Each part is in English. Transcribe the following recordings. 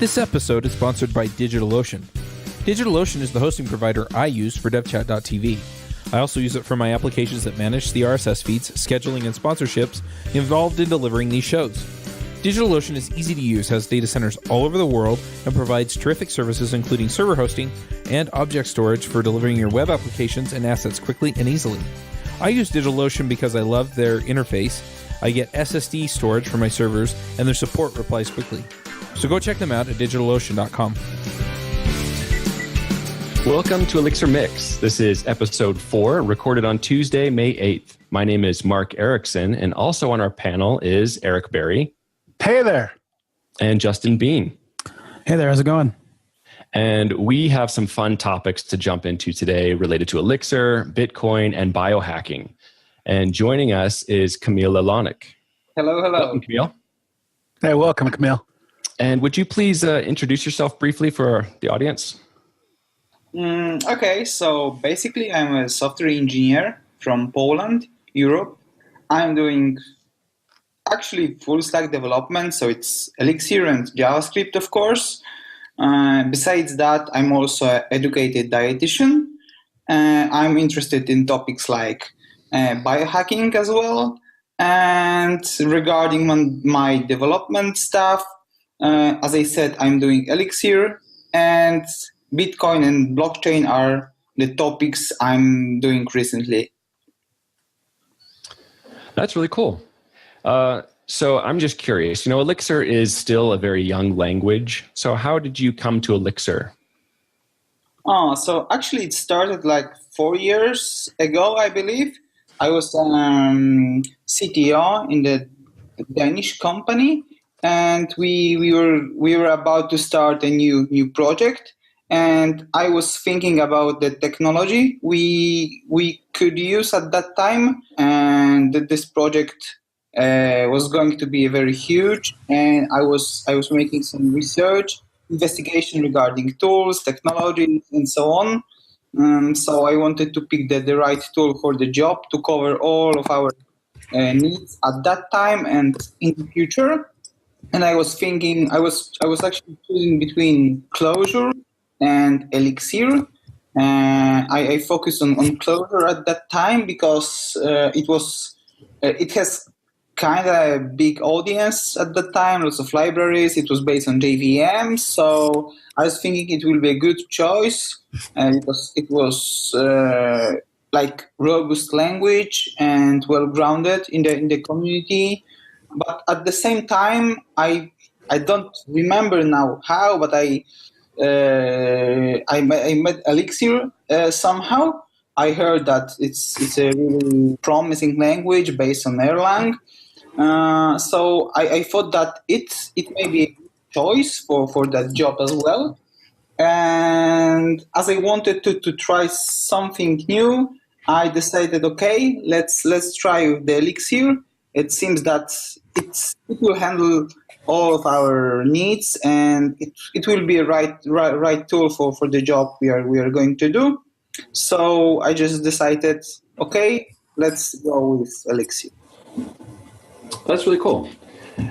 This episode is sponsored by DigitalOcean. DigitalOcean is the hosting provider I use for devchat.tv. I also use it for my applications that manage the RSS feeds, scheduling, and sponsorships involved in delivering these shows. DigitalOcean is easy to use, has data centers all over the world, and provides terrific services including server hosting and object storage for delivering your web applications and assets quickly and easily. I use DigitalOcean because I love their interface. I get SSD storage for my servers, and their support replies quickly. So go check them out at digitalocean.com. Welcome to Elixir Mix. This is episode 4, recorded on Tuesday, May 8th. My name is Mark Erikson, and also on our panel is Eric Berry. Hey there. And Justin Bean. Hey there, how's it going? And we have some fun topics to jump into today related to Elixir, Bitcoin, and biohacking. And joining us is Kamil Lelonek. Hello. Welcome, Kamil. Hey, welcome, Kamil. And would you please introduce yourself briefly for the audience? Okay, so basically I'm a software engineer from Poland, Europe. I'm doing actually full stack development, so it's Elixir and JavaScript, of course. Besides that, I'm also an educated dietitian. I'm interested in topics like biohacking as well. And regarding my development stuff, as I said, I'm doing Elixir, and Bitcoin and blockchain are the topics I'm doing recently. That's really cool. So I'm just curious, Elixir is still a very young language. So how did you come to Elixir? So actually it started like 4 years ago, I believe. I was CTO in the Danish company, and we were about to start a new project. And I was thinking about the technology we could use at that time, and that this project was going to be very huge. And I was making some research, investigation regarding tools, technologies, and so on. So I wanted to pick the right tool for the job to cover all of our needs at that time and in the future. And I was thinking, I was actually choosing between Clojure and Elixir. I focused on Clojure at that time because it has kind of a big audience at that time, lots of libraries. It was based on JVM, so I was thinking it will be a good choice because it was like robust language and well grounded in the community. But at the same time, I don't remember now how, but I met Elixir somehow. I heard that it's a really promising language based on Erlang. So I thought that it may be a choice for that job as well. And as I wanted to try something new, I decided, okay, let's try with the Elixir. It seems that it will handle all of our needs, and it will be a right tool for the job we are going to do. So I just decided, okay, let's go with Elixir. That's really cool.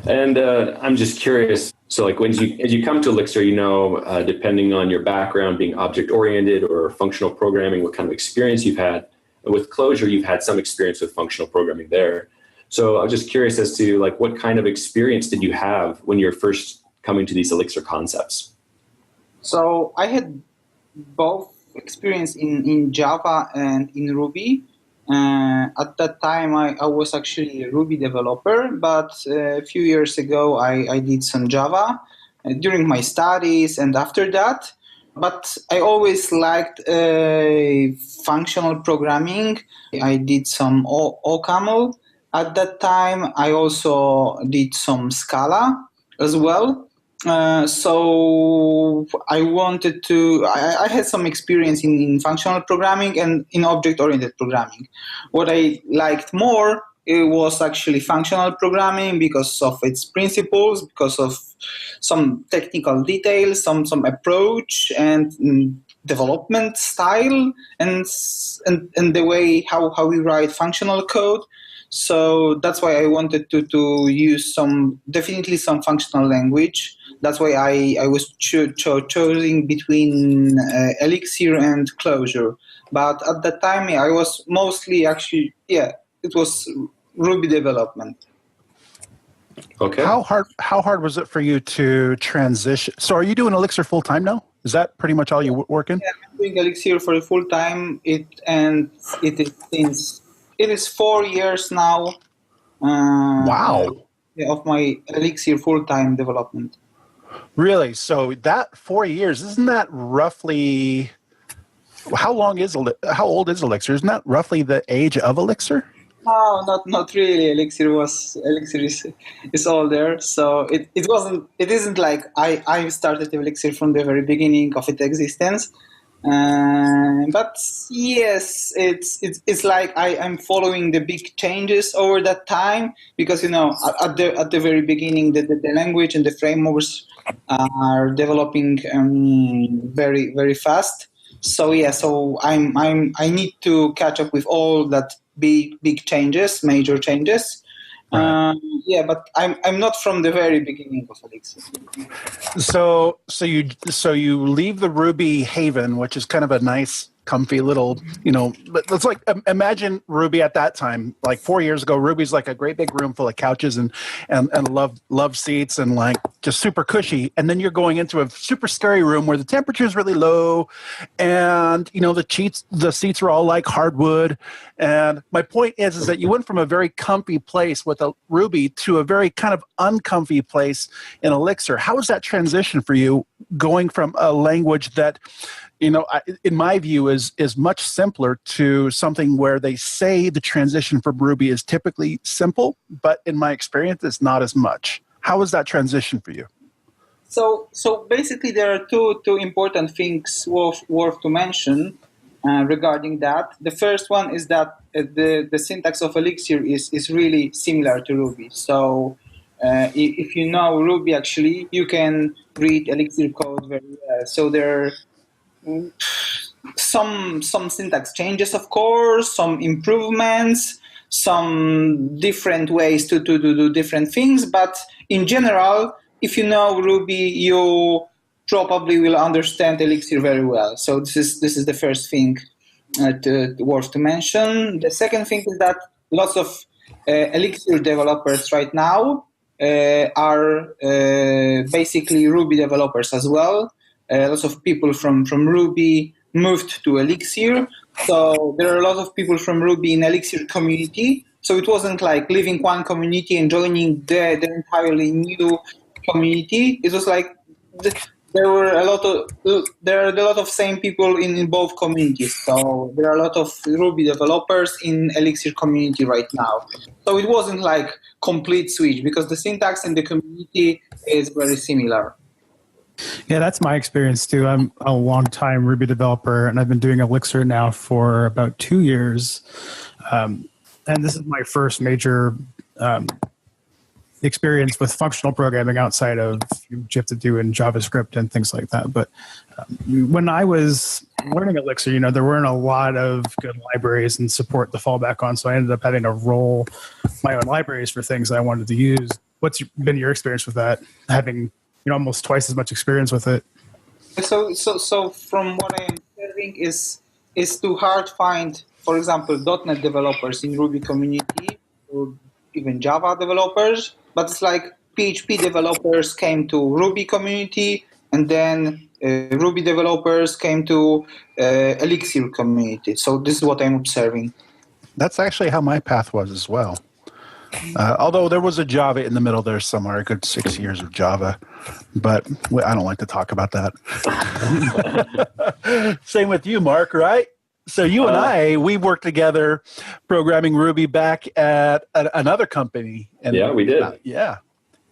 And I'm just curious. So like as you come to Elixir, depending on your background, being object-oriented or functional programming, what kind of experience you've had. And with Clojure, you've had some experience with functional programming there. So I was just curious as to like what kind of experience did you have when you're first coming to these Elixir concepts? So I had both experience in Java and in Ruby. At that time, I was actually a Ruby developer, but a few years ago, I did some Java during my studies and after that. But I always liked functional programming. I did some OCaml. At that time, I also did some Scala as well. So I wanted to, I had some experience in functional programming and in object-oriented programming. What I liked more, it was actually functional programming because of its principles, because of some technical details, some approach and development style and the way how we write functional code. So that's why I wanted to use definitely some functional language. That's why I was choosing between Elixir and Clojure. But at that time, I was mostly it was Ruby development. Okay. How hard was it for you to transition? So are you doing Elixir full time now? Is that pretty much all you work in? Yeah, I'm doing Elixir for full time. It is 4 years now. Wow. Of my Elixir full time development. Really? So that 4 years, isn't that roughly how old is Elixir? Isn't that roughly the age of Elixir? No, not really. Elixir is older, so it isn't like I started Elixir from the very beginning of its existence. But yes, it's like I'm following the big changes over that time, because at the very beginning the language and the frameworks are developing very very fast. So I need to catch up with all that big changes, major changes. Right. But I'm not from the very beginning of Elixir. So you leave the Ruby haven, which is kind of a nice, comfy little, but it's like, imagine Ruby at that time, like 4 years ago. Ruby's like a great big room full of couches and love seats and like just super cushy. And then you're going into a super scary room where the temperature is really low, and the seats are all like hardwood. And my point is that you went from a very comfy place with a Ruby to a very kind of uncomfy place in Elixir. How was that transition for you, going from a language that, in my view, is much simpler to something where they say the transition from Ruby is typically simple, but in my experience, it's not as much. How was that transition for you? So basically, there are two important things worth to mention regarding that. The first one is that the syntax of Elixir is really similar to Ruby. So if you know Ruby, actually, you can read Elixir code very well. So there are some syntax changes, of course, some improvements, some different ways to do different things. But in general, if you know Ruby, you probably will understand Elixir very well. So this is the first thing worth to mention. The second thing is that lots of Elixir developers right now are basically Ruby developers as well. Lots of people from Ruby moved to Elixir. So there are a lot of people from Ruby in Elixir community. So it wasn't like leaving one community and joining the entirely new community. It was like there are a lot of same people in both communities. So there are a lot of Ruby developers in Elixir community right now. So it wasn't like complete switch, because the syntax in the community is very similar. Yeah, that's my experience too. I'm a long-time Ruby developer, and I've been doing Elixir now for about 2 years. And this is my first major experience with functional programming outside of what you have to do in JavaScript and things like that. But when I was learning Elixir, there weren't a lot of good libraries and support to fall back on. So I ended up having to roll my own libraries for things I wanted to use. What's been your experience with that, having almost twice as much experience with it? So from what I am hearing is too hard find, for example, .NET developers in Ruby community, or even Java developers. But it's like PHP developers came to Ruby community, and then Ruby developers came to Elixir community. So this is what I'm observing. That's actually how my path was as well. Although there was a Java in the middle there somewhere, a good 6 years of Java, but I don't like to talk about that. Same with you, Mark, right? So you and we worked together programming Ruby back at another company. And, yeah, we did. Yeah.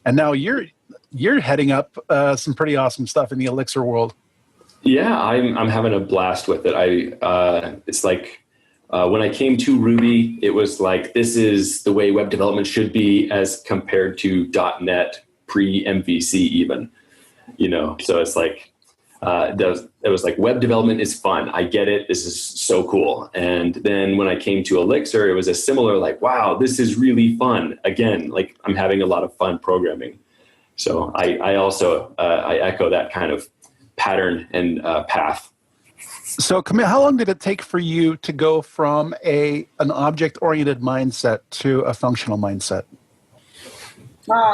And now you're heading up some pretty awesome stuff in the Elixir world. Yeah, I'm having a blast with it. It's like, when I came to Ruby, it was like, this is the way web development should be as compared to .NET pre-MVC even, so it's like, it was like, web development is fun. I get it. This is so cool. And then when I came to Elixir, it was a similar like, wow, this is really fun. Again, like I'm having a lot of fun programming. So I also echo that kind of pattern and path. So Kamil, how long did it take for you to go from an object-oriented mindset to a functional mindset?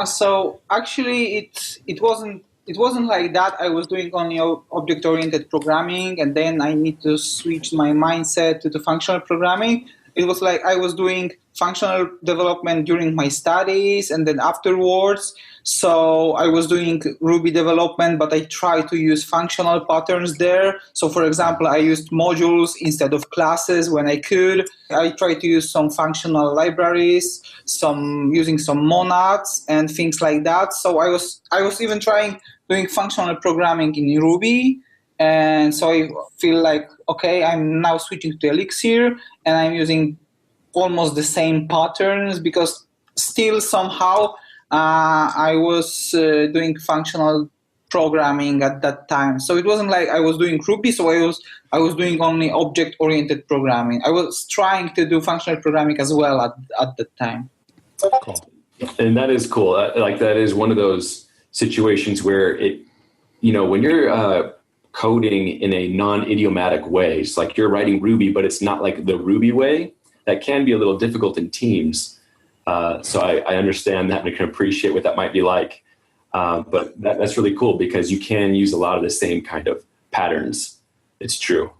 So actually, it wasn't like that. I was doing only object-oriented programming, and then I need to switch my mindset to the functional programming. It was like I was doing functional development during my studies, and then afterwards. So I was doing Ruby development, but I tried to use functional patterns there. So for example, I used modules instead of classes when I could. I tried to use some functional libraries, using some monads and things like that. So I was even trying doing functional programming in Ruby. And so I feel like, okay, I'm now switching to Elixir and I'm using almost the same patterns because still somehow I was doing functional programming at that time. So it wasn't like I was doing Ruby, so I was doing only object-oriented programming. I was trying to do functional programming as well at that time. Cool. And that is cool. Like that is one of those situations where when you're coding in a non-idiomatic way, it's like you're writing Ruby, but it's not like the Ruby way. That can be a little difficult in teams. So I understand that and I can appreciate what that might be like. But that's really cool because you can use a lot of the same kind of patterns. It's true.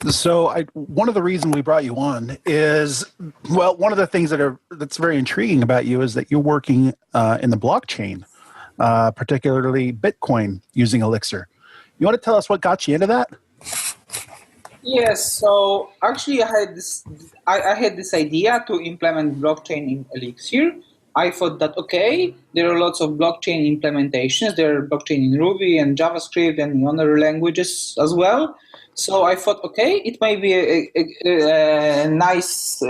So one of the reasons we brought you on is, well, one of the things that's very intriguing about you is that you're working in the blockchain, particularly Bitcoin using Elixir. You want to tell us what got you into that? Yes, so actually I had this idea to implement blockchain in Elixir. I thought that, okay, there are lots of blockchain implementations. There are blockchain in Ruby and JavaScript and in other languages as well. So I thought, okay, it might be a nice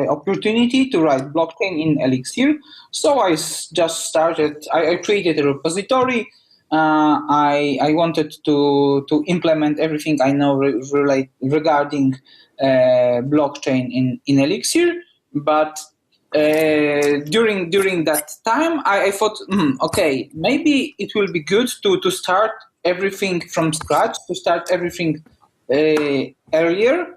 opportunity to write blockchain in Elixir. So I just started, I created a repository. I wanted to implement everything I know regarding blockchain in Elixir, but during that time, I thought, okay, maybe it will be good to start everything from scratch, to start everything earlier.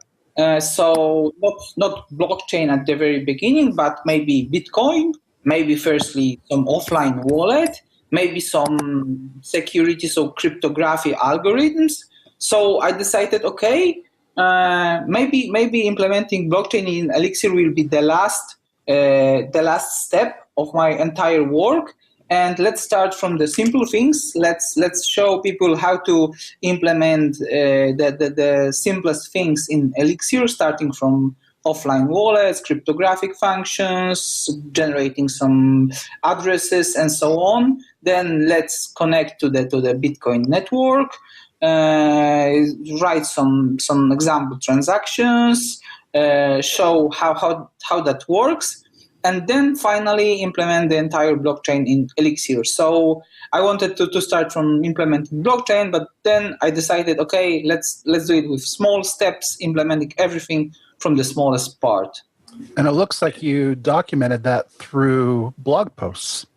So not blockchain at the very beginning, but maybe Bitcoin, maybe firstly some offline wallet, maybe some security, so cryptography algorithms. So I decided, okay, maybe implementing blockchain in Elixir will be the last step of my entire work. And let's start from the simple things. Let's show people how to implement the simplest things in Elixir, starting from offline wallets, cryptographic functions, generating some addresses, and so on. Then let's connect to the Bitcoin network, write some example transactions, show how that works, and then finally implement the entire blockchain in Elixir. So I wanted to start from implementing blockchain, but then I decided, okay, let's do it with small steps, implementing everything from the smallest part. And it looks like you documented that through blog posts.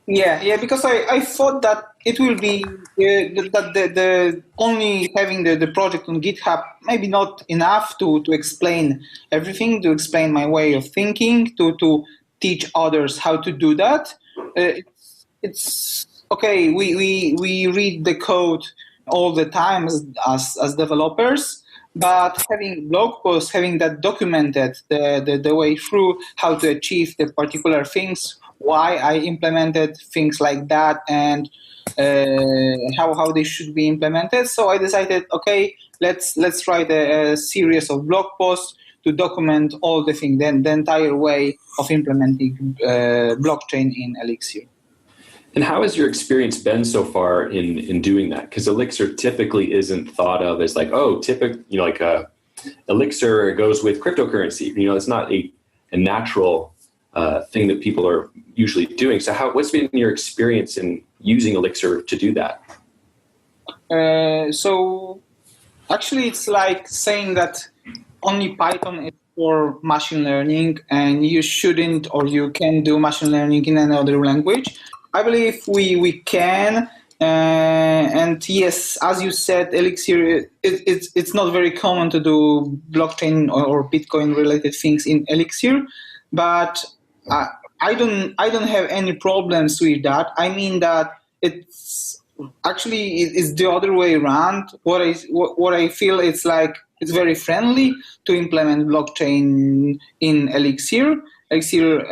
Yeah, because I thought that it will be that the only having the project on GitHub maybe not enough to explain everything, to explain my way of thinking, to teach others how to do that. It's okay. We read the code all the time as developers. But having blog posts, having that documented, the way through how to achieve the particular things, why I implemented things like that, and how they should be implemented. So I decided, okay, let's write a series of blog posts to document all the things, the entire way of implementing blockchain in Elixir. And how has your experience been so far in doing that? Because Elixir typically isn't thought of as like, Elixir goes with cryptocurrency. It's not a natural thing that people are usually doing. So what's been your experience in using Elixir to do that? So actually, it's like saying that only Python is for machine learning, and you shouldn't or you can do machine learning in another language. I believe we can. And yes, as you said, Elixir, it's not very common to do blockchain or Bitcoin related things in Elixir, but I don't have any problems with that. I mean that it's the other way around. What I feel, it's like it's very friendly to implement blockchain in Elixir. Elixir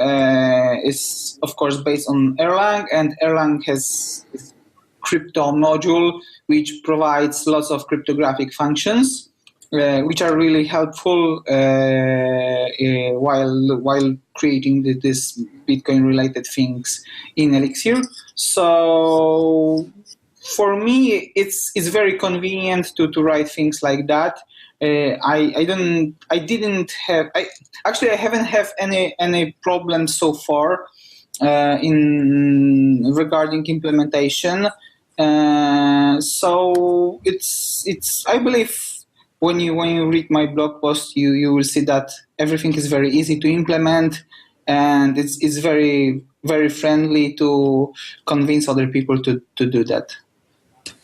is of course based on Erlang, and Erlang has this crypto module which provides lots of cryptographic functions, which are really helpful while creating this Bitcoin related things in Elixir. So for me, it's very convenient to write things like that. I haven't had any problems so far in regarding implementation. So it's I believe when you read my blog post, you will see that everything is very easy to implement, and it's very, very friendly to convince other people to do that.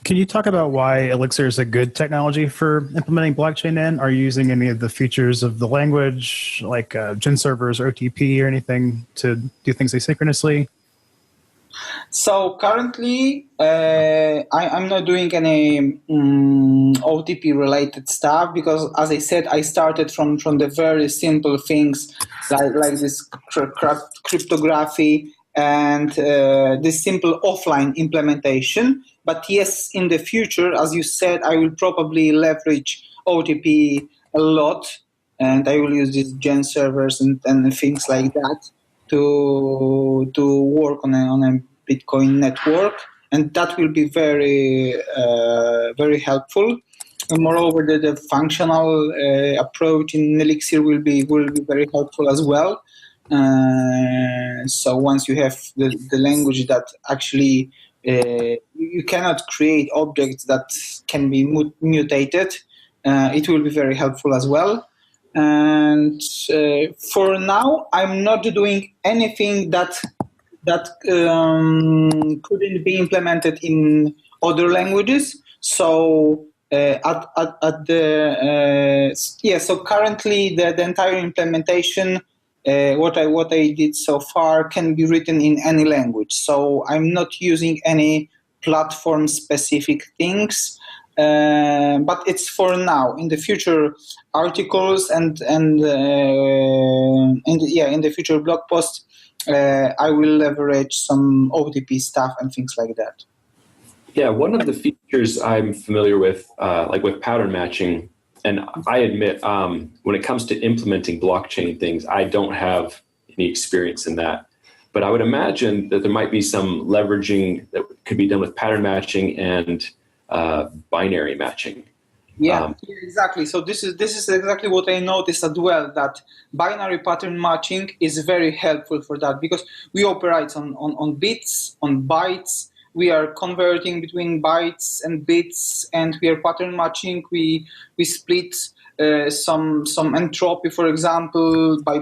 Can you talk about why Elixir is a good technology for implementing blockchain in? Are you using any of the features of the language, like gen servers or OTP or anything to do things asynchronously? So currently, I'm not doing any OTP related stuff because, as I said, I started from the very simple things like this cryptography and this simple offline implementation. But yes, in the future, as you said, I will probably leverage OTP a lot, and I will use these gen servers and things like that to work on a Bitcoin network, and that will be very very helpful. And moreover, the functional approach in Elixir will be very helpful as well. So once you have the language that actually you cannot create objects that can be mutated, it will be very helpful as well. And for now, I'm not doing anything that couldn't be implemented in other languages. So so currently the entire implementation, what I did so far, can be written in any language. So I'm not using any platform specific things. But it's for now. In the future articles and in the future blog posts, I will leverage some OTP stuff and things like that. Yeah, one of the features I'm familiar with, like with pattern matching, and I admit when it comes to implementing blockchain things, I don't have any experience in that. But I would imagine that there might be some leveraging that could be done with pattern matching and binary matching. Yeah, exactly. So this is exactly what I noticed as well, that binary pattern matching is very helpful for that, because we operate on bits, on bytes. We are converting between bytes and bits, and we are pattern matching. We split some entropy, for example, by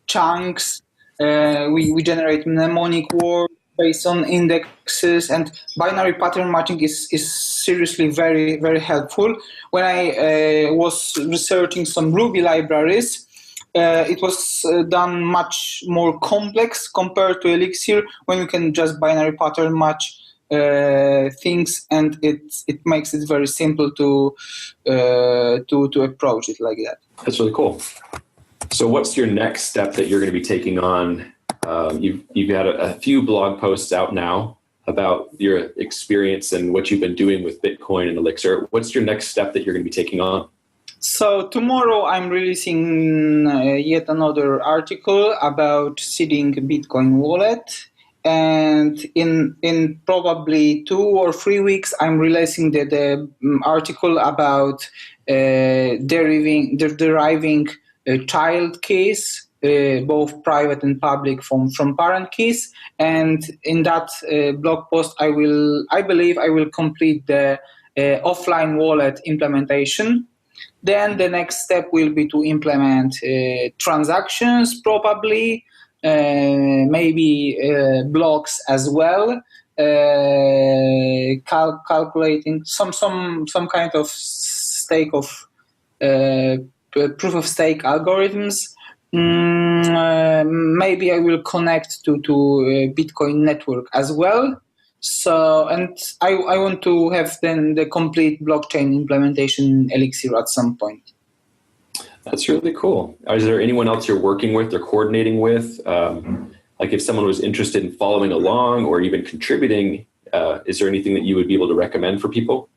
chunks. We generate mnemonic words based on indexes, and binary pattern matching is seriously very, very helpful. When I was researching some Ruby libraries, it was done much more complex compared to Elixir, when you can just binary pattern match things, and it makes it very simple to approach it like that. That's really cool. So what's your next step that you're going to be taking on? You've had a few blog posts out now about your experience and what you've been doing with Bitcoin and Elixir. What's your next step that you're going to be taking on? So tomorrow I'm releasing yet another article about seeding Bitcoin wallet. And in probably 2 or 3 weeks, I'm releasing the article about deriving child keys, both private and public, from parent keys. And in that blog post, I believe I will complete the offline wallet implementation. Then the next step will be to implement transactions, probably, maybe blocks as well, calculating some kind of stake of proof of stake algorithms. Maybe I will connect to Bitcoin network as well. So, and I want to have then the complete blockchain implementation in Elixir at some point. That's really cool. Is there anyone else you're working with or coordinating with? Like if someone was interested in following along or even contributing, is there anything that you would be able to recommend for people?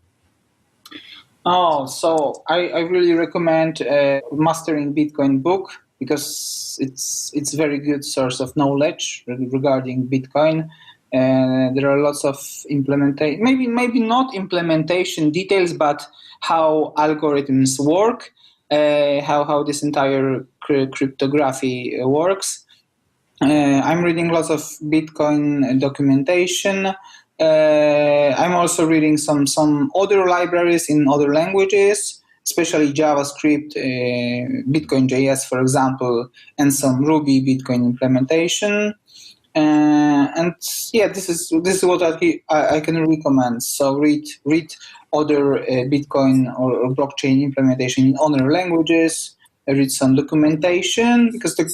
Oh, so I really recommend Mastering Bitcoin book, because it's very good source of knowledge regarding Bitcoin. There are lots of implementation, maybe not implementation details, but how algorithms work, how this entire cryptography works. I'm reading lots of Bitcoin documentation. I'm also reading some other libraries in other languages, especially JavaScript, Bitcoin.js, for example, and some Ruby Bitcoin implementation. And yeah, this is what I can recommend. So read other Bitcoin or blockchain implementation in other languages. Read some documentation, because the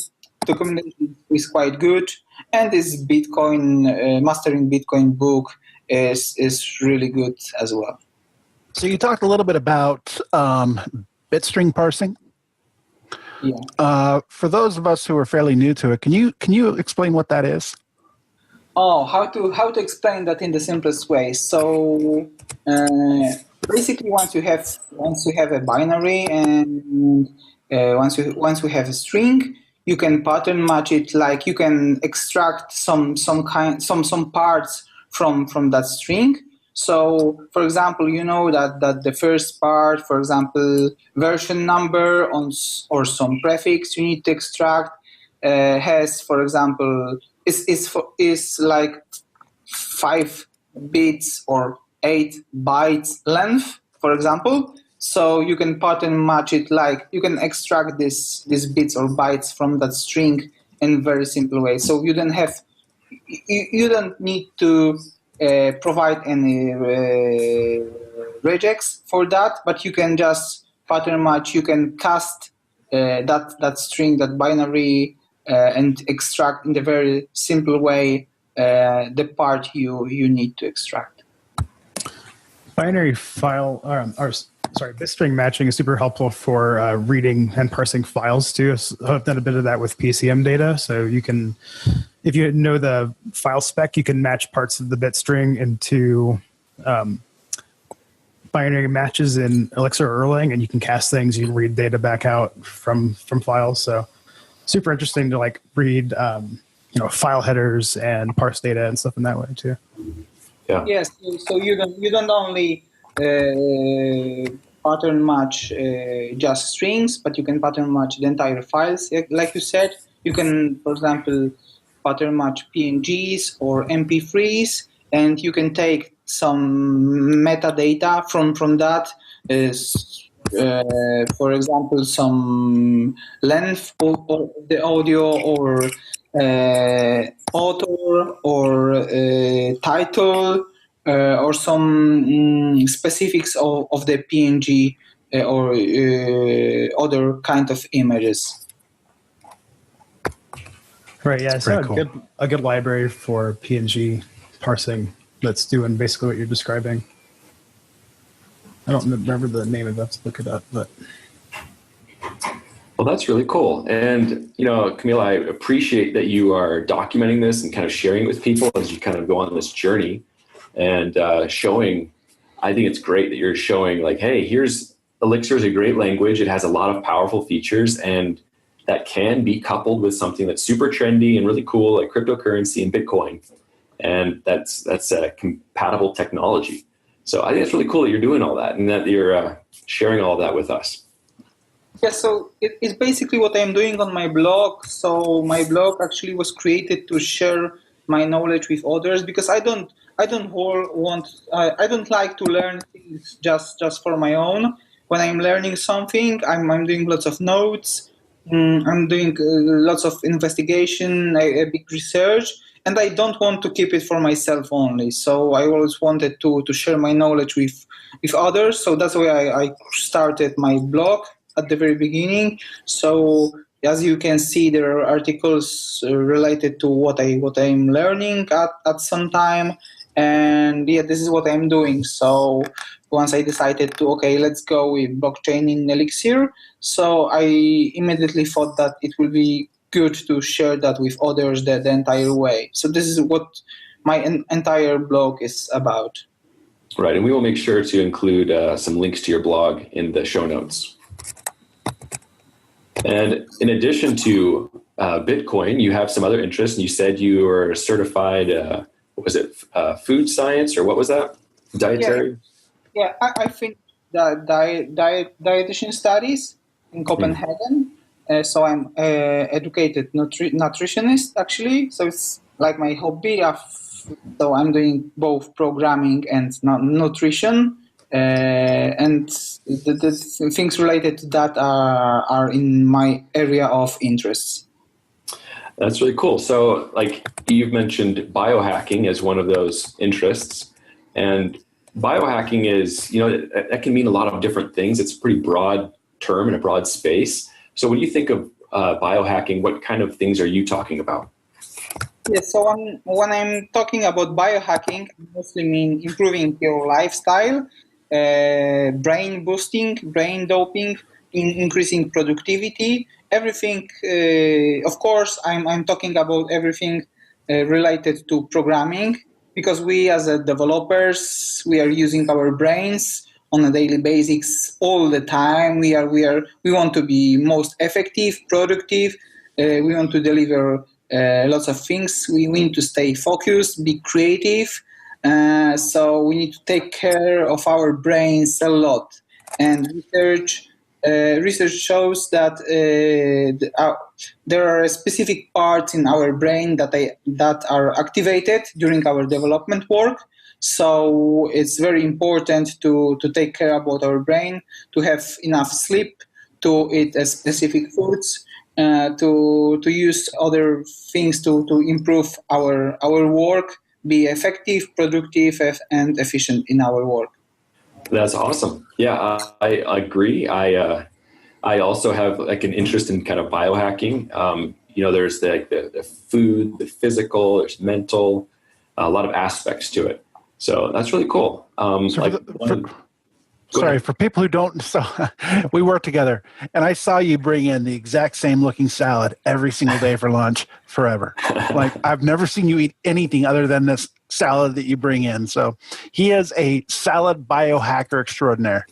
documentation is quite good. And this Bitcoin Mastering Bitcoin book is really good as well. So you talked a little bit about string parsing. Yeah. For those of us who are fairly new to it, can you explain what that is? Oh, how to explain that in the simplest way? So basically, once you have a binary, and once you have a string, you can pattern match it. Like you can extract some parts from that string. So, for example, you know that the first part, for example, version number or some prefix you need to extract has, for example, is like 5 bits or 8 bytes length, for example. So you can pattern match it, like you can extract these bits or bytes from that string in very simple way. So you don't need to provide any regex for that, but you can just pattern match. You can cast that string, that binary, and extract in the very simple way the part you need to extract. Binary file, bitstring matching is super helpful for reading and parsing files too. So I've done a bit of that with PCM data. So you can, if you know the file spec, you can match parts of the bit string into binary matches in Elixir or Erlang, and you can cast things. You can read data back out from files. So super interesting to like read, file headers and parse data and stuff in that way too. Yeah. Yes. So you don't only pattern match just strings, but you can pattern match the entire files. Like you said, you can, for example, pattern match PNGs or MP3s, and you can take some metadata from that. For example, some length of the audio, or author, or title, or some specifics of the PNG or other kind of images. Right. Yeah. That's So pretty cool. a good library for PNG parsing that's doing basically what you're describing. I don't remember the name of it. Let's look it up. But Well, that's really cool. And, Kamil, I appreciate that you are documenting this and kind of sharing it with people as you kind of go on this journey and showing. I think it's great that you're showing, like, hey, here's Elixir is a great language. It has a lot of powerful features, and that can be coupled with something that's super trendy and really cool, like cryptocurrency and Bitcoin. And that's a compatible technology. So I think it's really cool that you're doing all that and that you're sharing all that with us. Yeah, so it's basically what I'm doing on my blog. So my blog actually was created to share my knowledge with others, because I don't like to learn things just for my own. When I'm learning something, I'm doing lots of notes. I'm doing lots of investigation, a big research, and I don't want to keep it for myself only. So I always wanted to share my knowledge with others. So that's why I started my blog at the very beginning. So as you can see, there are articles related to what I'm learning at some time, and yeah, this is what I'm doing. So once I decided to, okay, let's go with blockchain in Elixir, so I immediately thought that it will be good to share that with others the entire way. So this is what my entire blog is about. Right, and we will make sure to include some links to your blog in the show notes. And in addition to Bitcoin, you have some other interests, and you said you were certified, was it food science, or what was that? Dietary? Yeah, I think the dietitian studies in Copenhagen. So I'm educated nutritionist, actually. So it's like my hobby. So I'm doing both programming and nutrition. And the things related to that are in my area of interests. That's really cool. So, like, you've mentioned biohacking as one of those interests, and biohacking is, that can mean a lot of different things. It's a pretty broad term in a broad space. So when you think of biohacking, what kind of things are you talking about? Yes, so when I'm talking about biohacking, I mostly mean improving your lifestyle, brain boosting, brain doping, increasing productivity, everything. Of course, I'm talking about everything related to programming, because we as developers, we are using our brains on a daily basis all the time. We want to be most effective, productive. We want to deliver lots of things. We need to stay focused, be creative. So we need to take care of our brains a lot. And research shows that there are specific parts in our brain that are activated during our development work. So it's very important to take care about our brain, to have enough sleep, to eat specific foods, to use other things to improve our work, be effective, productive, and efficient in our work. That's awesome. Yeah, I agree. I also have like an interest in kind of biohacking. There's the food, the physical, there's mental, a lot of aspects to it. So that's really cool. For people who don't, so we work together, and I saw you bring in the exact same looking salad every single day for lunch forever. Like, I've never seen you eat anything other than this salad that you bring in. So he is a salad biohacker extraordinaire.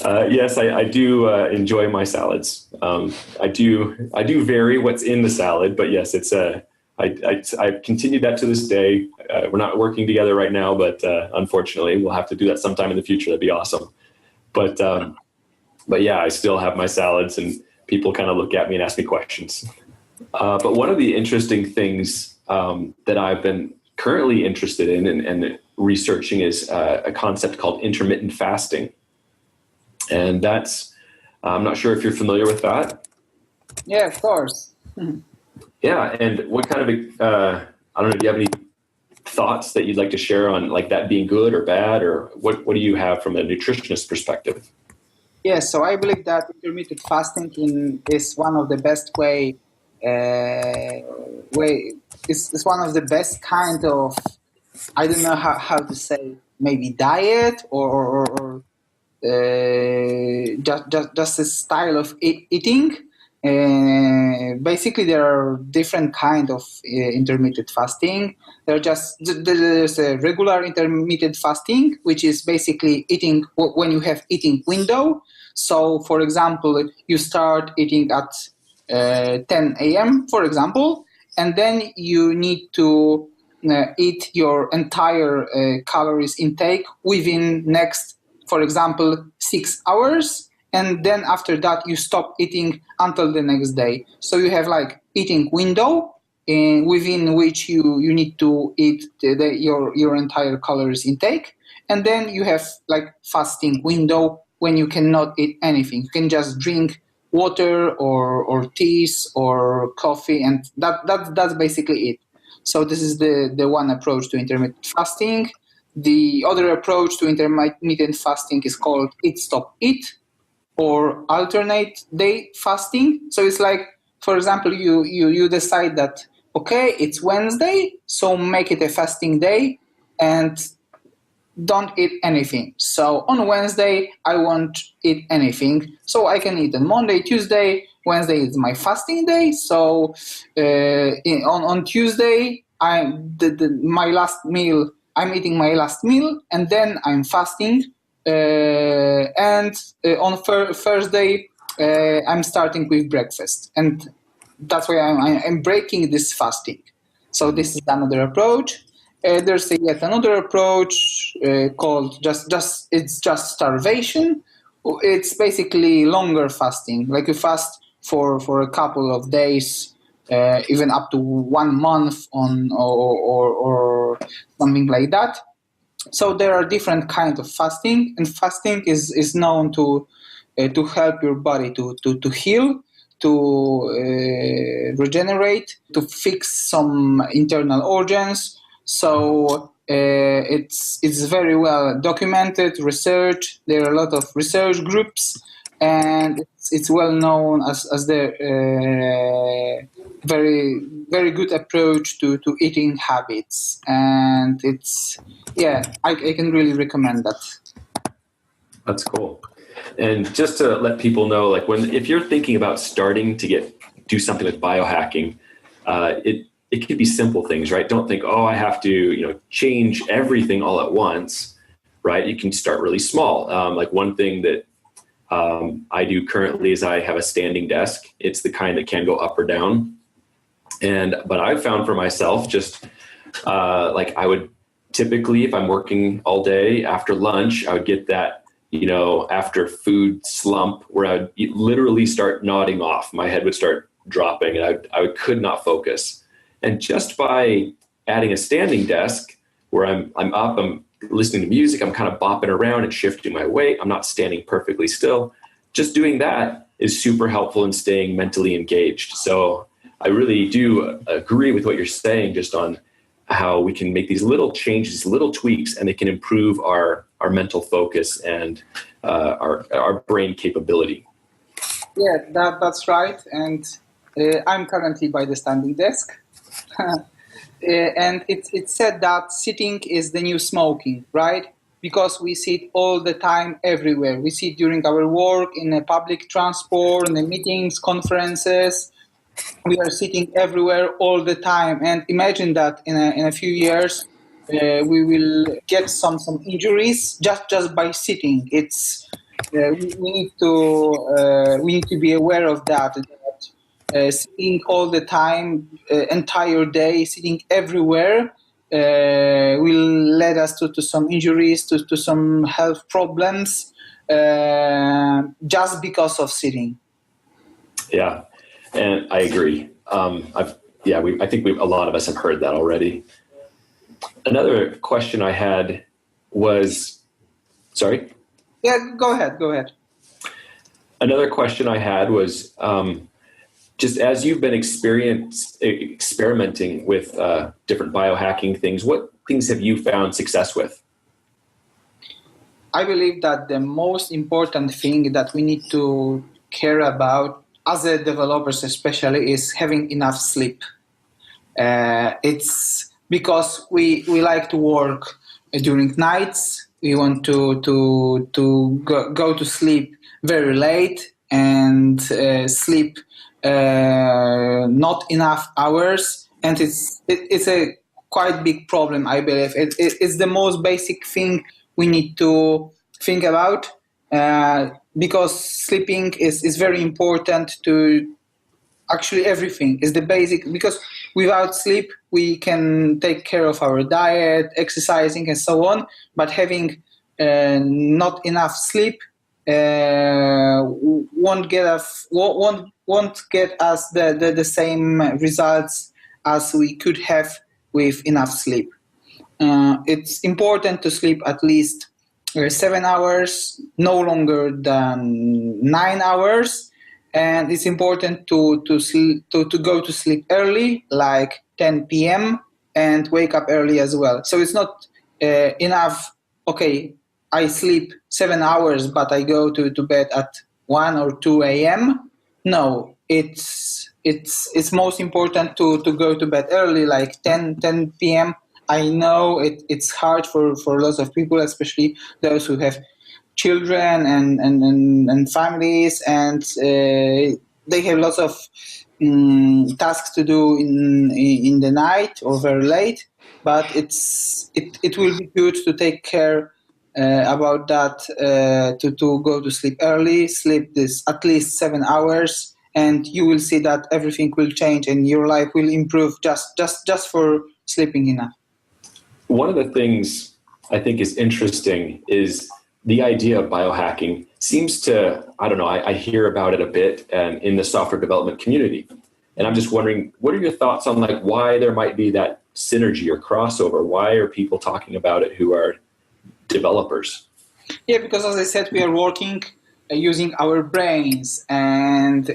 Yes, I do enjoy my salads. I do vary what's in the salad, but yes, it's I've continued that to this day. We're not working together right now, but unfortunately, we'll have to do that sometime in the future. That'd be awesome. But yeah, I still have my salads, and people kind of look at me and ask me questions. But one of the interesting things that I've been currently interested in and researching is a concept called intermittent fasting. And that's, I'm not sure if you're familiar with that. Yeah, of course. Yeah, and what kind of, I don't know, do you have any thoughts that you'd like to share on like that being good or bad, or what do you have from a nutritionist perspective? Yeah, so I believe that intermittent fasting is one of the best it's one of the best kind of, I don't know how to say, maybe diet or just a style of eating. Basically, there are different kind of intermittent fasting. There's a regular intermittent fasting, which is basically eating when you have eating window. So, for example, you start eating at 10 a.m., for example, and then you need to eat your entire calories intake within next, for example, 6 hours. And then after that, you stop eating until the next day. So you have like eating window, within which you need to eat your entire calories intake. And then you have like fasting window when you cannot eat anything. You can just drink water or teas or coffee, and that's basically it. So this is the one approach to intermittent fasting. The other approach to intermittent fasting is called eat, stop, eat, or alternate day fasting. So it's like, for example, you decide that, okay, it's Wednesday, so make it a fasting day and don't eat anything. So on Wednesday, I won't eat anything. So I can eat on Monday, Tuesday. Wednesday is my fasting day. So on Tuesday, my last meal, I'm eating my last meal, and then I'm fasting. And on Thursday, I'm starting with breakfast. And that's why I'm breaking this fasting. So this is another approach. There's yet another approach called it's just starvation. It's basically longer fasting. Like you fast for a couple of days, even up to 1 month or something like that. So there are different kinds of fasting, and fasting is known to help your body to heal, to regenerate, to fix some internal organs. So it's very well documented, research. There are a lot of research groups, and it's well known as the very very good approach to eating habits. And I can really recommend that. That's cool. And just to let people know, like if you're thinking about starting to do something with biohacking, it could be simple things, right? Don't think, I have to, change everything all at once, right? You can start really small. Like one thing that I do currently is I have a standing desk. It's the kind that can go up or down. But I've found for myself, just like I would typically, if I'm working all day after lunch, I would get that, after food slump where I would literally start nodding off. My head would start dropping and I could not focus. And just by adding a standing desk where I'm up, I'm listening to music, I'm kind of bopping around and shifting my weight, I'm not standing perfectly still. Just doing that is super helpful in staying mentally engaged. So I really do agree with what you're saying just on how we can make these little changes, little tweaks, and they can improve our mental focus and our brain capability. Yeah, that's right. And I'm currently by the standing desk. And it's said that sitting is the new smoking, right? Because we sit all the time everywhere. We sit during our work, in a public transport, in the meetings, conferences. We are sitting everywhere all the time. And imagine that in a few years, we will get some injuries just by sitting. We need to be aware of that. Sitting all the time, entire day, sitting everywhere, will lead us to some injuries, to some health problems, just because of sitting. Yeah, and I agree. I think a lot of us have heard that already. Another question I had was, sorry? Yeah, go ahead. Another question I had was, just as you've been experimenting with different biohacking things, what things have you found success with? I believe that the most important thing that we need to care about as a developers especially is having enough sleep. It's because we like to work during nights. We want to go to sleep very late and sleep not enough hours, and it's a quite big problem. I believe it's the most basic thing we need to think about, because sleeping is very important to actually everything. Is the basic, because without sleep we can take care of our diet, exercising, and so on. But having not enough sleep won't get us the same results as we could have with enough sleep. It's important to sleep at least 7 hours, no longer than 9 hours, and it's important to go to sleep early, like 10 p.m., and wake up early as well. So it's not enough, okay, I sleep 7 hours, but I go to bed at 1 or 2 a.m. No, it's most important to go to bed early, like 10 p.m. I know it's hard for lots of people, especially those who have children and families, and they have lots of tasks to do in the night or very late. But it will be good to take care about that, to go to sleep early, sleep this at least 7 hours, and you will see that everything will change and your life will improve just for sleeping enough. One of the things I think is interesting is the idea of biohacking seems to, I don't know, I hear about it a bit in the software development community. And I'm just wondering, what are your thoughts on like why there might be that synergy or crossover? Why are people talking about it who are developers? Yeah, because as I said, we are working using our brains, and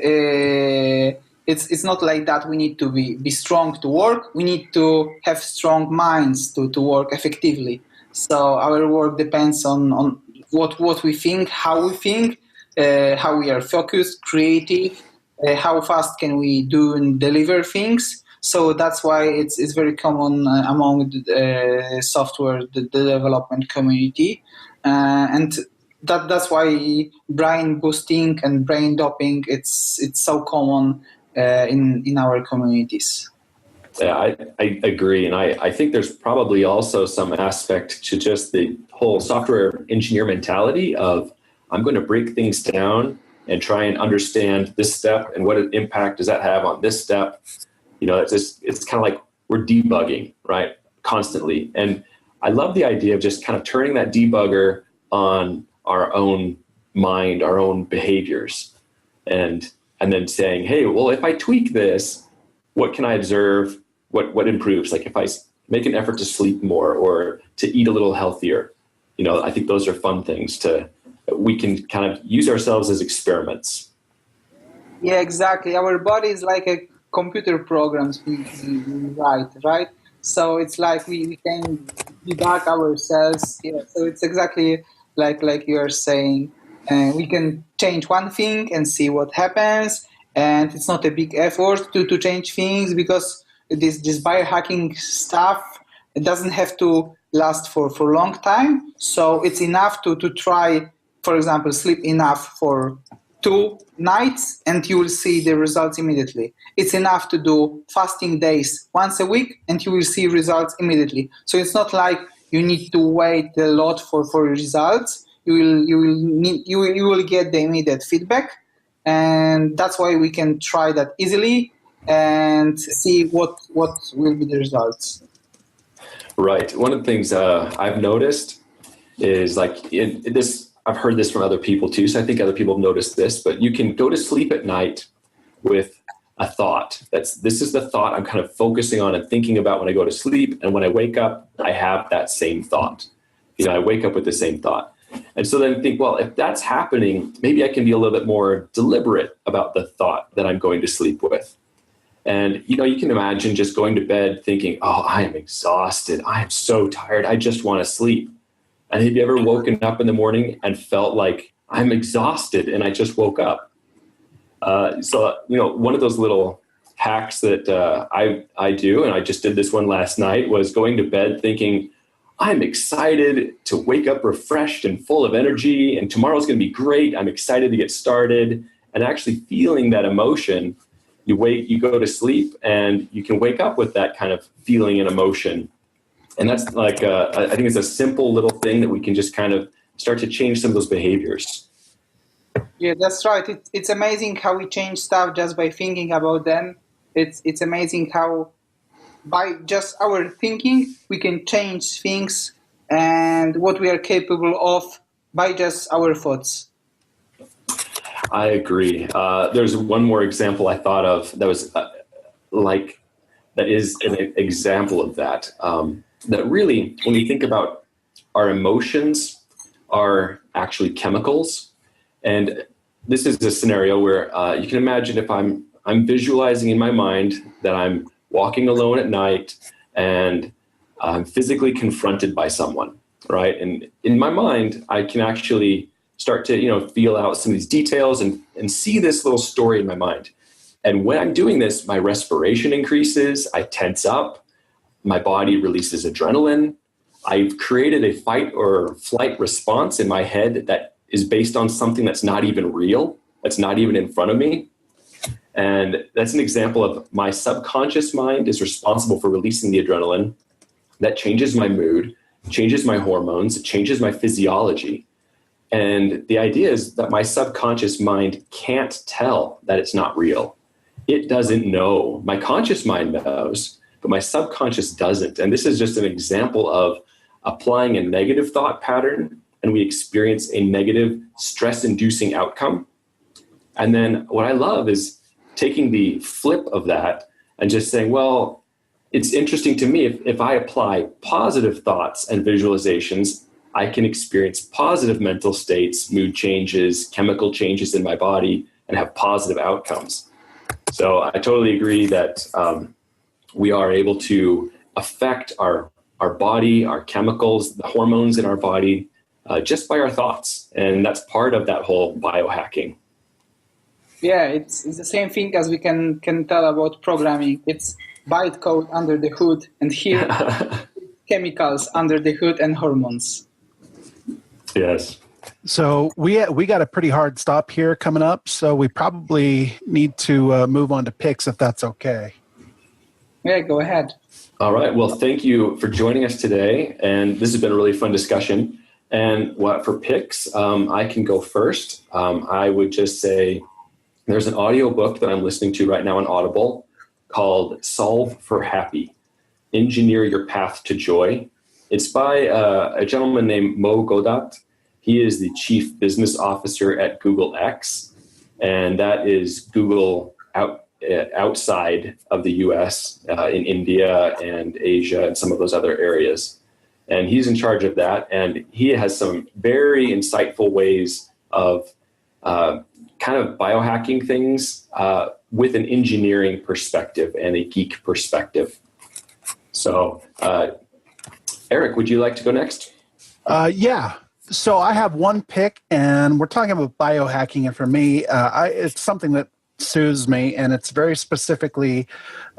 it's not like that we need to be strong to work. We need to have strong minds to work effectively. So our work depends on what we think, how we think, how we are focused, creative, how fast can we do and deliver things. So that's why it's very common among the software the development community, and that's why brain boosting and brain doping it's so common in our communities. Yeah, I agree. And I think there's probably also some aspect to just the whole software engineer mentality of I'm going to break things down and try and understand this step and what impact does that have on this step. You know, it's kind of like we're debugging, right, constantly. And I love the idea of just kind of turning that debugger on our own mind, our own behaviors, and then saying, hey, well, if I tweak this, what can I observe? What improves? Like if I make an effort to sleep more or to eat a little healthier, you know, I think those are fun things we can kind of use ourselves as experiments. Yeah, exactly. Our body is like a computer programs we write, right? So it's like we can debug ourselves. Yeah, so it's exactly like you are saying. We can change one thing and see what happens, and it's not a big effort to change things because this biohacking stuff, it doesn't have to last for a long time. So it's enough to try, for example, sleep enough for 2 nights and you will see the results immediately. It's enough to do fasting days once a week and you will see results immediately. So it's not like you need to wait a lot for results. You will get the immediate feedback, and that's why we can try that easily and see what will be the results. Right. One of the things I've noticed is like this. I've heard this from other people too, so I think other people have noticed this. But you can go to sleep at night with a thought. This is the thought I'm kind of focusing on and thinking about when I go to sleep, and when I wake up, I have that same thought. You know, I wake up with the same thought. And so then think, well, if that's happening, maybe I can be a little bit more deliberate about the thought that I'm going to sleep with. And, you know, you can imagine just going to bed thinking, oh, I am exhausted. I am so tired. I just want to sleep. And have you ever woken up in the morning and felt like I'm exhausted and I just woke up? So, you know, one of those little hacks that I do, and I just did this one last night, was going to bed thinking, I'm excited to wake up refreshed and full of energy, and tomorrow's going to be great. I'm excited to get started, and actually feeling that emotion. You go to sleep, and you can wake up with that kind of feeling and emotion. And that's like, I think it's a simple little thing that we can just kind of start to change some of those behaviors. Yeah, that's right. It's amazing how we change stuff just by thinking about them. It's amazing how by just our thinking, we can change things and what we are capable of by just our thoughts. I agree. There's one more example I thought of that was like that is an example of that. That really, when you think about our emotions are actually chemicals. And this is a scenario where you can imagine if I'm visualizing in my mind that I'm walking alone at night and I'm physically confronted by someone, right? And in my mind, I can actually start to, feel out some of these details and see this little story in my mind. And when I'm doing this, my respiration increases, I tense up, my body releases adrenaline. I've created a fight or flight response in my head that is based on something that's not even real, that's not even in front of me. And that's an example of my subconscious mind is responsible for releasing the adrenaline. That changes my mood, changes my hormones, it changes my physiology. And the idea is that my subconscious mind can't tell that it's not real. It doesn't know. My conscious mind knows, but my subconscious doesn't. And this is just an example of applying a negative thought pattern, and we experience a negative stress-inducing outcome. And then what I love is taking the flip of that and just saying, well, it's interesting to me if I apply positive thoughts and visualizations, I can experience positive mental states, mood changes, chemical changes in my body, and have positive outcomes. So I totally agree that we are able to affect our body, our chemicals, the hormones in our body, just by our thoughts. And that's part of that whole biohacking. Yeah, it's the same thing as we can tell about programming. It's bytecode under the hood, and here chemicals under the hood and hormones. Yes. So we got a pretty hard stop here coming up, so we probably need to move on to picks if that's okay. Yeah, go ahead. All right. Well, thank you for joining us today, and this has been a really fun discussion. And for picks, I can go first. I would just say there's an audiobook that I'm listening to right now on Audible called Solve for Happy, Engineer Your Path to Joy. It's by a gentleman named Mo Godat. He is the chief business officer at Google X, and that is Google outside of the US, in India and Asia and some of those other areas. And he's in charge of that, and he has some very insightful ways of kind of biohacking things with an engineering perspective and a geek perspective. So, Eric, would you like to go next? Yeah. So I have one pick, and we're talking about biohacking. And for me, it's something that soothes me, and it's very specifically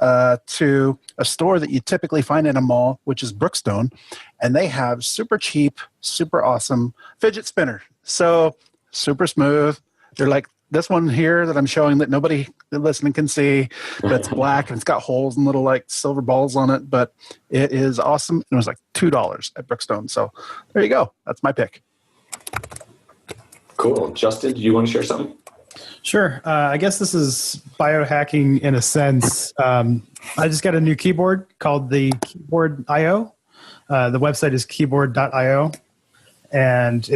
to a store that you typically find in a mall, which is Brookstone, and they have super cheap, super awesome fidget spinner. So super smooth. They're like this one here that I'm showing that nobody listening can see, that's black and it's got holes and little like silver balls on it, but it is awesome. It was like $2 at Brookstone. So there you go. That's my pick. Cool. Justin, do you want to share something? Sure. I guess this is biohacking in a sense. I just got a new keyboard called the Keyboard.io. The website is keyboard.io. And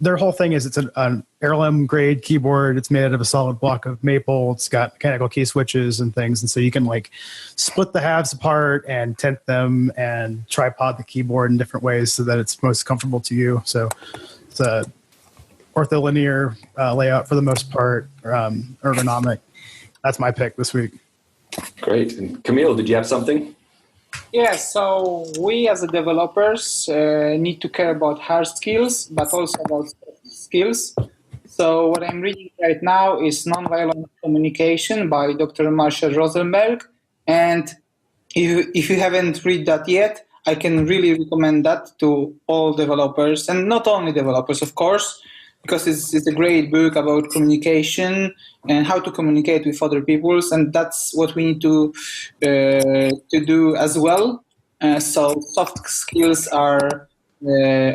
their whole thing is it's an heirloom grade keyboard. It's made out of a solid block of maple. It's got mechanical key switches and things. And so you can like split the halves apart and tent them and tripod the keyboard in different ways so that it's most comfortable to you. So it's a ortholinear layout for the most part, ergonomic. That's my pick this week. Great. And Kamil, did you have something? Yeah, so we as developers need to care about hard skills, but also about soft skills. So what I'm reading right now is Nonviolent Communication by Dr. Marshall Rosenberg. And if you haven't read that yet, I can really recommend that to all developers, and not only developers, of course, because it's a great book about communication and how to communicate with other people, and that's what we need to do as well. So soft skills are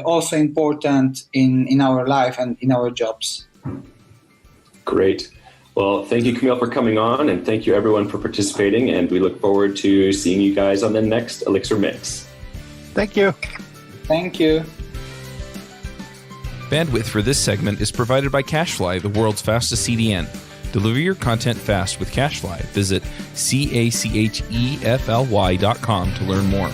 also important in our life and in our jobs. Great. Well, thank you, Kamil, for coming on, and thank you, everyone, for participating, and we look forward to seeing you guys on the next Elixir Mix. Thank you. Thank you. Bandwidth for this segment is provided by CacheFly, the world's fastest CDN. Deliver your content fast with CacheFly. Visit CACHEFLY.com to learn more.